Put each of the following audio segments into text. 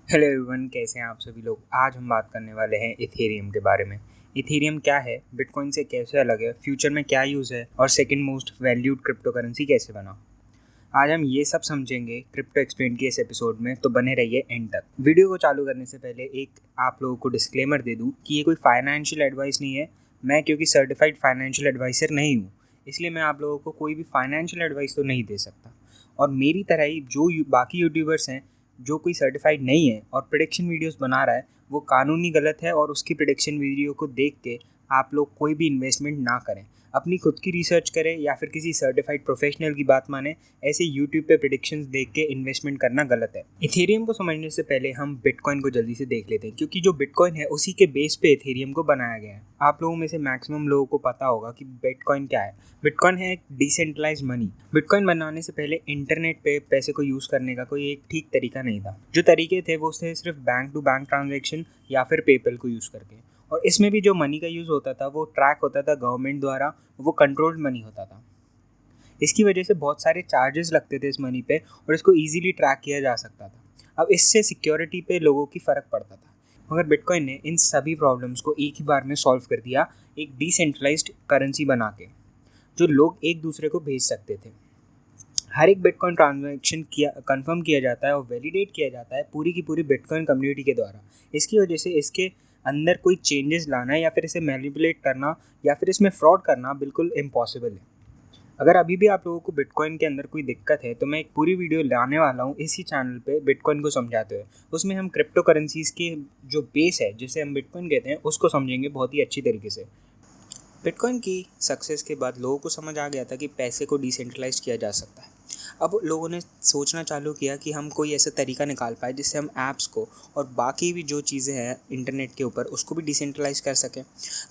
Hello everyone, कैसे हैं आप सभी लोग। आज हम बात करने वाले हैं इथेरियम के बारे में। इथेरियम क्या है, बिटकॉइन से कैसे अलग है, फ्यूचर में क्या यूज़ है और second most valued crypto currency कैसे बना। आज हम ये सब समझेंगे क्रिप्टो एक्सप्लेन के इस एपिसोड में, तो बने रहिए एंड तक। वीडियो को चालू करने से पहले एक आप लोगों को डिस्क्लेमर दे दूँ कि ये कोई फाइनेंशियल एडवाइस नहीं है। मैं क्योंकि सर्टिफाइड फाइनेंशियल एडवाइसर नहीं हूँ, इसलिए मैं आप लोगों को कोई भी फाइनेंशियल एडवाइस तो नहीं दे सकता। और मेरी तरह ही जो बाकी यूट्यूबर्स हैं जो कोई सर्टिफाइड नहीं है और प्रेडिक्शन वीडियोस बना रहा है, वो कानूनी गलत है। और उसकी प्रेडिक्शन वीडियो को देख के आप लोग कोई भी इन्वेस्टमेंट ना करें, अपनी खुद की रिसर्च करें या फिर किसी सर्टिफाइड प्रोफेशनल की बात माने। ऐसे यूट्यूब पे प्रेडिक्शंस देख के इन्वेस्टमेंट करना गलत है। इथेरियम को समझने से पहले हम बिटकॉइन को जल्दी से देख लेते हैं, क्योंकि जो बिटकॉइन है उसी के बेस पे इथेरियम को बनाया गया है। आप लोगों में से मैक्सिमम लोगों को पता होगा कि बिटकॉइन क्या है। बिटकॉइन है एक डिसेंट्रलाइज मनी। बिटकॉइन बनाने से पहले इंटरनेट पे पैसे को यूज़ करने का कोई एक ठीक तरीका नहीं था। जो तरीके थे वो थे सिर्फ बैंक टू बैंक ट्रांजेक्शन या फिर पेपल को यूज़ करके। और इसमें भी जो मनी का यूज़ होता था वो ट्रैक होता था गवर्नमेंट द्वारा, वो कंट्रोल्ड मनी होता था। इसकी वजह से बहुत सारे चार्जेस लगते थे इस मनी पे और इसको इजीली ट्रैक किया जा सकता था। अब इससे सिक्योरिटी पे लोगों की फ़र्क पड़ता था। मगर बिटकॉइन ने इन सभी प्रॉब्लम्स को एक ही बार में सॉल्व कर दिया, एक डिसेंट्रलाइज्ड करेंसी बना के, जो लोग एक दूसरे को भेज सकते थे। हर एक बिटकॉइन ट्रांजैक्शन कंफर्म किया जाता है और वैलिडेट किया जाता है पूरी की पूरी बिटकॉइन कम्युनिटी के द्वारा। इसकी वजह से इसके अंदर कोई चेंजेस लाना या फिर इसे मैनिपुलेट करना या फिर इसमें फ्रॉड करना बिल्कुल इम्पॉसिबल है। अगर अभी भी आप लोगों को बिटकॉइन के अंदर कोई दिक्कत है तो मैं एक पूरी वीडियो लाने वाला हूँ इसी चैनल पे बिटकॉइन को समझाते हुए। उसमें हम क्रिप्टो करेंसीज के जो बेस है, जिसे हम बिटकॉइन कहते हैं, उसको समझेंगे बहुत ही अच्छी तरीके से। बिटकॉइन की सक्सेस के बाद लोगों को समझ आ गया था कि पैसे को डिसेंट्रलाइज किया जा सकता है। अब लोगों ने सोचना चालू किया कि हम कोई ऐसा तरीका निकाल पाए जिससे हम ऐप्स को और बाकी भी जो चीज़ें हैं इंटरनेट के ऊपर उसको भी डिसेंट्रलाइज कर सकें।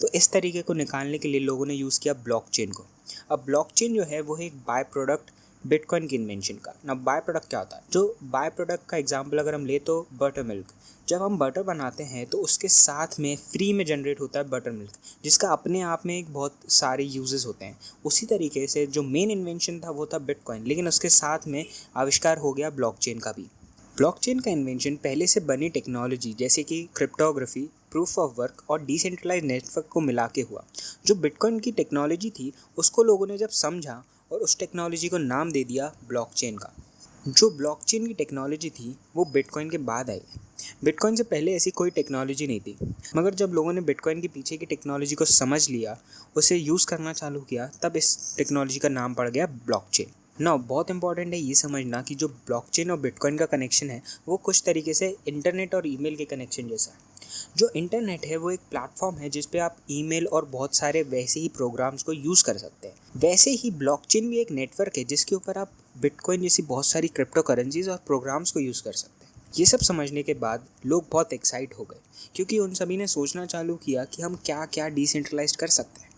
तो इस तरीके को निकालने के लिए लोगों ने यूज़ किया ब्लॉकचेन को। अब ब्लॉकचेन जो है वो है एक बाय प्रोडक्ट बिटकॉइन की इन्वेंशन का। ना बाय प्रोडक्ट क्या होता है? जो बाय प्रोडक्ट का एग्जांपल अगर हम ले तो बटर मिल्क। जब हम बटर बनाते हैं तो उसके साथ में फ्री में जनरेट होता है बटर मिल्क, जिसका अपने आप में एक बहुत सारे यूजेस होते हैं। उसी तरीके से जो मेन इन्वेंशन था वो था बिटकॉइन, लेकिन उसके साथ में आविष्कार हो गया ब्लॉकचेन का भी। ब्लॉकचेन का इन्वेंशन पहले से बनी टेक्नोलॉजी जैसे कि क्रिप्टोग्राफी, प्रूफ ऑफ वर्क और डिसेंट्रलाइज नेटवर्क को मिला के हुआ। जो बिटकॉइन की टेक्नोलॉजी थी उसको लोगों ने जब समझा और उस टेक्नोलॉजी को नाम दे दिया ब्लॉकचेन का। जो ब्लॉकचेन की टेक्नोलॉजी थी वो बिटकॉइन के बाद आई। बिटकॉइन से पहले ऐसी कोई टेक्नोलॉजी नहीं थी, मगर जब लोगों ने बिटकॉइन के पीछे की टेक्नोलॉजी को समझ लिया, उसे यूज़ करना चालू किया, तब इस टेक्नोलॉजी का नाम पड़ गया ब्लॉकचेन। ना बहुत इंपॉर्टेंट है ये समझना कि जो ब्लॉकचेन और बिटकॉइन का कनेक्शन है वो कुछ तरीके से इंटरनेट और ईमेल के कनेक्शन जैसा है। जो इंटरनेट है वो एक प्लेटफॉर्म है जिस पे आप ईमेल और बहुत सारे वैसे ही प्रोग्राम्स को यूज़ कर सकते हैं। वैसे ही ब्लॉकचेन भी एक नेटवर्क है जिसके ऊपर आप बिटकॉइन जैसी बहुत सारी क्रिप्टो करेंसीज और प्रोग्राम्स को यूज़ कर सकते हैं। ये सब समझने के बाद लोग बहुत एक्साइट हो गए, क्योंकि उन सभी ने सोचना चालू किया कि हम क्या क्या डिसेंट्रलाइज कर सकते हैं।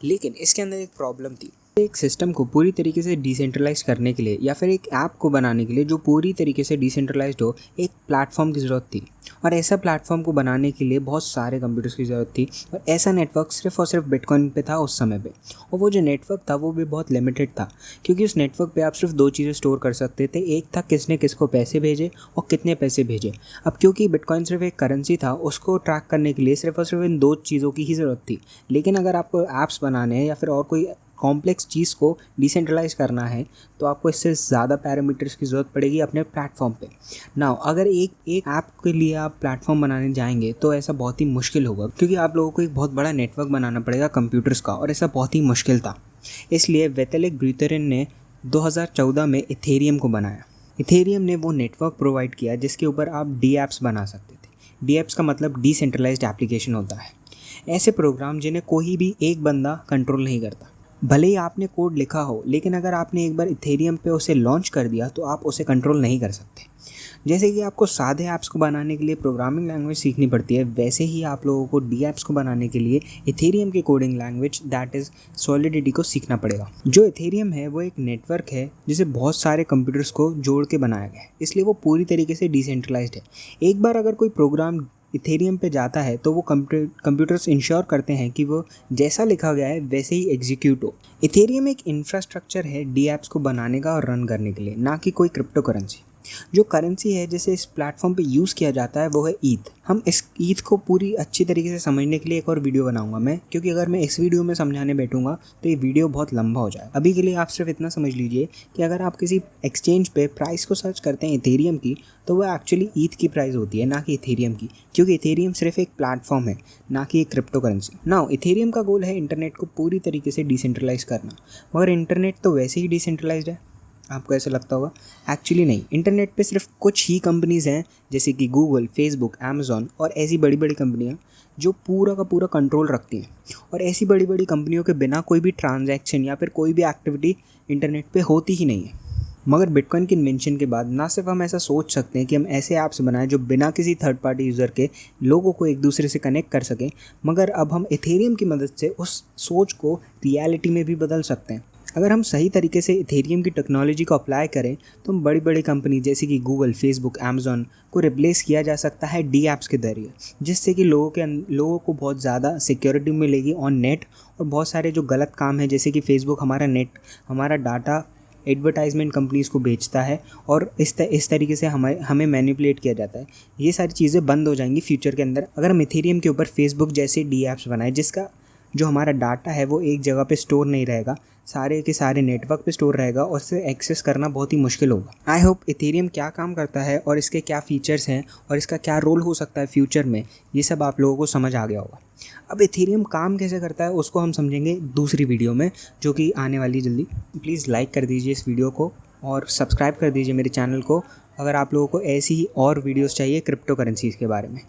लेकिन इसके अंदर एक प्रॉब्लम थी। एक सिस्टम को पूरी तरीके से डिसेंट्रलाइज करने के लिए या फिर एक ऐप को बनाने के लिए जो पूरी तरीके से डिसेंट्रलाइज्ड हो, एक प्लेटफॉर्म की ज़रूरत थी। और ऐसा प्लेटफॉर्म को बनाने के लिए बहुत सारे कंप्यूटर्स की ज़रूरत थी। और ऐसा नेटवर्क सिर्फ और सिर्फ बिटकॉइन पे था उस समय पे। और वो जो नेटवर्क था वो भी बहुत लिमिटेड था, क्योंकि उस नेटवर्क पे आप सिर्फ दो चीज़ें स्टोर कर सकते थे। एक था किसने किसको पैसे भेजे और कितने पैसे भेजे। अब क्योंकि बिटकॉइन सिर्फ एक करेंसी था, उसको ट्रैक करने के लिए सिर्फ और सिर्फ इन दो चीज़ों की ही ज़रूरत थी। लेकिन अगर आपको ऐप्स बनाने हैं या फिर और कोई कॉम्प्लेक्स चीज़ को डिसेंट्रलाइज करना है तो आपको इससे ज़्यादा पैरामीटर्स की ज़रूरत पड़ेगी अपने प्लेटफॉर्म पे। नाउ अगर एक ऐप के लिए आप प्लेटफॉर्म बनाने जाएंगे तो ऐसा बहुत ही मुश्किल होगा, क्योंकि आप लोगों को एक बहुत बड़ा नेटवर्क बनाना पड़ेगा कंप्यूटर्स का, और ऐसा बहुत ही मुश्किल था। इसलिए वितालिक ब्यूटेरिन ने 2014 में इथेरियम को बनाया। इथेरियम ने वो नेटवर्क प्रोवाइड किया जिसके ऊपर आप डी एप्स बना सकते थे। डी एप्स का मतलब डिसेंट्रलाइज्ड एप्लीकेशन होता है। ऐसे प्रोग्राम जिन्हें कोई भी एक बंदा कंट्रोल नहीं करता। भले ही आपने कोड लिखा हो, लेकिन अगर आपने एक बार इथेरियम पे उसे लॉन्च कर दिया तो आप उसे कंट्रोल नहीं कर सकते। जैसे कि आपको सादे ऐप्स को बनाने के लिए प्रोग्रामिंग लैंग्वेज सीखनी पड़ती है, वैसे ही आप लोगों को डी ऐप्स को बनाने के लिए इथेरियम की coding language that is solidity को सीखना पड़ेगा। जो इथेरियम है वो एक नेटवर्क है जिसे बहुत सारे कंप्यूटर्स को जोड़ के बनाया गया है, इसलिए वो पूरी तरीके से डिसेंट्रलाइज्ड है। एक बार अगर कोई प्रोग्राम इथेरियम पे जाता है तो वो कंप्यूटर्स इंश्योर करते हैं कि वो जैसा लिखा गया है वैसे ही एग्जीक्यूट हो। इथेरियम एक इंफ्रास्ट्रक्चर है डी ऐप्स को बनाने का और रन करने के लिए, ना कि कोई क्रिप्टो करेंसी। जो करेंसी है जिसे इस प्लेटफॉर्म पे यूज़ किया जाता है वो है ईथ। हम इस ईथ को पूरी अच्छी तरीके से समझने के लिए एक और वीडियो बनाऊंगा मैं, क्योंकि अगर मैं इस वीडियो में समझाने बैठूंगा तो ये वीडियो बहुत लंबा हो जाए। अभी के लिए आप सिर्फ इतना समझ लीजिए कि अगर आप किसी एक्सचेंज पे प्राइस को सर्च करते हैं इथेरियम की, तो वो एक्चुअली ईथ की प्राइस होती है, ना कि इथेरियम की, क्योंकि इथेरियम सिर्फ एक प्लेटफॉर्म है, ना कि एक क्रिप्टो करेंसी। नाउ इथेरियम का गोल है इंटरनेट को पूरी तरीके से डिसेंट्रलाइज करना, मगर इंटरनेट तो वैसे ही डिसेंट्रलाइज्ड है। आपको ऐसा लगता होगा, एक्चुअली नहीं। इंटरनेट पे सिर्फ कुछ ही कंपनीज़ हैं जैसे कि गूगल, फेसबुक, अमेज़ॉन और ऐसी बड़ी बड़ी कंपनियाँ जो पूरा का पूरा कंट्रोल रखती हैं। और ऐसी बड़ी बड़ी कंपनियों के बिना कोई भी ट्रांजैक्शन या फिर कोई भी एक्टिविटी इंटरनेट पे होती ही नहीं है। मगर बिटकॉइन के इन्वेंशन के बाद ना सिर्फ हम ऐसा सोच सकते हैं कि हम ऐसे ऐप्स बनाएं जो बिना किसी थर्ड पार्टी यूज़र के लोगों को एक दूसरे से कनेक्ट कर सकें, मगर अब हम इथेरियम की मदद से उस सोच को रियलिटी में भी बदल सकते हैं। अगर हम सही तरीके से इथेरियम की टेक्नोलॉजी को अप्लाई करें तो हम बड़ी बड़ी कंपनी जैसे कि गूगल, फेसबुक, अमेज़ॉन को रिप्लेस किया जा सकता है डी ऐप्स के जरिए, जिससे कि लोगों को बहुत ज़्यादा सिक्योरिटी मिलेगी ऑन नेट। और बहुत सारे जो गलत काम है, जैसे कि फेसबुक हमारा डाटा एडवर्टाइजमेंट कंपनीज़ को बेचता है और इस तरीके से हमें मैनिपुलेट किया जाता है, ये सारी चीज़ें बंद हो जाएंगी फ्यूचर के अंदर अगर हम इथेरियम के ऊपर फेसबुक जैसे डी ऐप्स बनाएं, जिसका जो हमारा डाटा है वो एक जगह पे स्टोर नहीं रहेगा, सारे के सारे नेटवर्क पे स्टोर रहेगा और इसे एक्सेस करना बहुत ही मुश्किल होगा। आई होप इथेरियम क्या काम करता है और इसके क्या फीचर्स हैं और इसका क्या रोल हो सकता है फ्यूचर में, ये सब आप लोगों को समझ आ गया होगा। अब इथेरियम काम कैसे करता है उसको हम समझेंगे दूसरी वीडियो में, जो कि आने वाली जल्दी। प्लीज़ लाइक कर दीजिए इस वीडियो को और सब्सक्राइब कर दीजिए मेरे चैनल को, अगर आप लोगों को ऐसी ही और वीडियोस चाहिए क्रिप्टो करेंसीज़ के बारे में।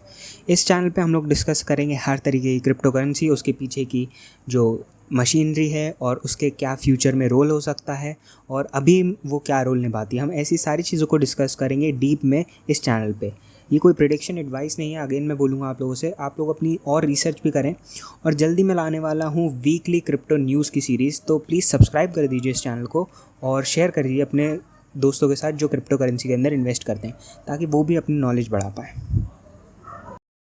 इस चैनल पे हम लोग डिस्कस करेंगे हर तरीके की क्रिप्टो करेंसी, उसके पीछे की जो मशीनरी है और उसके क्या फ्यूचर में रोल हो सकता है और अभी वो क्या रोल निभाती है। हम ऐसी सारी चीज़ों को डिस्कस करेंगे डीप में इस चैनल पे। ये कोई प्रेडिक्शन एडवाइस नहीं है, अगेन मैं बोलूँगा आप लोगों से, आप लोग अपनी और रिसर्च भी करें। और जल्दी मैं लाने वाला हूँ वीकली क्रिप्टो न्यूज़ की सीरीज़, तो प्लीज़ सब्सक्राइब कर दीजिए इस चैनल को और शेयर कर दीजिए अपने दोस्तों के साथ जो क्रिप्टो करेंसी के अंदर इन्वेस्ट करते हैं, ताकि वो भी अपनी नॉलेज बढ़ा पाएँ।